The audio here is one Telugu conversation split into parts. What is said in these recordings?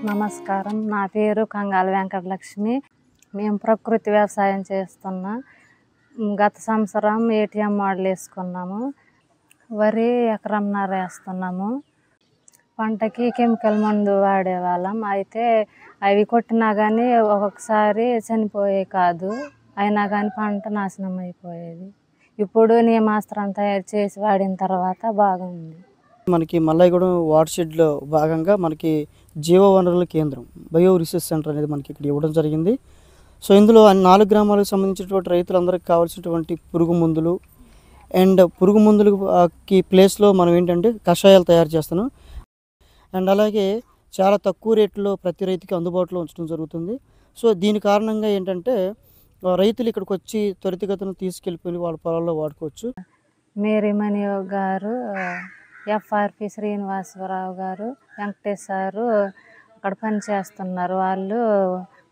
నమస్కారం. నా పేరు కంగాల వెంకటలక్ష్మి. మేము ప్రకృతి వ్యవసాయం చేస్తున్నాం. గత సంవత్సరం ఏటీఎం మోడల్ వేసుకున్నాము. వరి ఎకరంన్నర వేస్తున్నాము. పంటకి కెమికల్ మందు వాడేవాళ్ళం. అయితే అవి కొట్టినా కానీ ఒక్కొక్కసారి చనిపోయేవి కాదు. అయినా కానీ పంట నాశనం అయిపోయేది. ఇప్పుడు నీమాస్త్రం తయారు చేసి వాడిన తర్వాత బాగుంది. మనకి మల్లాయగూడెం వాటర్ షెడ్లో భాగంగా మనకి జీవ వనరుల కేంద్రం బయో రీసెర్చ్ సెంటర్ అనేది మనకి ఇక్కడ ఇవ్వడం జరిగింది. సో ఇందులో 4 గ్రామాలకు సంబంధించినటువంటి రైతులందరికీ కావాల్సినటువంటి పురుగు మందులు అండ్ పురుగు మందులకి ప్లేస్లో మనం ఏంటంటే కషాయాలు తయారు చేస్తున్నాం. అండ్ అలాగే చాలా తక్కువ రేట్లో ప్రతి రైతుకి అందుబాటులో ఉంచడం జరుగుతుంది. సో దీని కారణంగా ఏంటంటే రైతులు ఇక్కడికి వచ్చి త్వరితగతిన తీసుకెళ్ళిపోయి వాళ్ళ పొలాల్లో వాడుకోవచ్చు. మేరీమణి గారు, ఎఫ్ఆర్పి శ్రీనివాసరావు గారు, వెంకటేష్ సారు అక్కడ పని చేస్తున్నారు. వాళ్ళు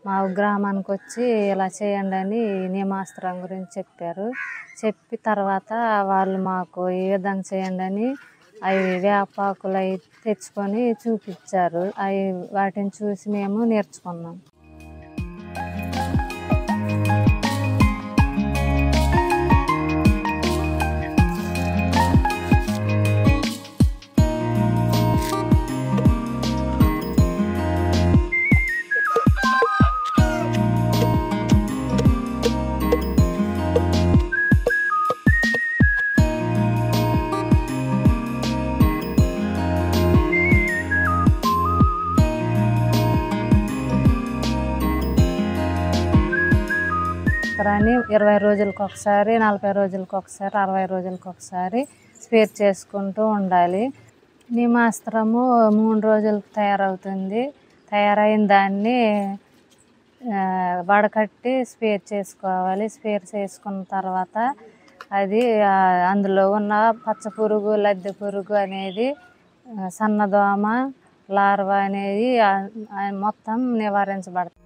మా గ్రామానికి వచ్చి ఇలా చేయండి అని నీమాస్త్రం గురించి చెప్పారు. చెప్పి తర్వాత వాళ్ళు మాకు ఈ విధంగా చేయండి అని అవి వేపాకులు అవి తెచ్చుకొని చూపించారు. వాటిని చూసి మేము నేర్చుకున్నాం. అని 20 రోజులకు ఒకసారి, 40 రోజులకు ఒకసారి, 60 రోజులకు ఒకసారి స్ప్రే చేసుకుంటూ ఉండాలి. నీమాస్త్రము 3 రోజులకు తయారవుతుంది. తయారైన దాన్ని వడకట్టి స్ప్రే చేసుకోవాలి. స్ప్రే చేసుకున్న తర్వాత అది అందులో ఉన్న పచ్చ పురుగు, లద్దె పురుగు అనేది, సన్నదోమ, లార్వా అనేది మొత్తం నివారించబడుతుంది.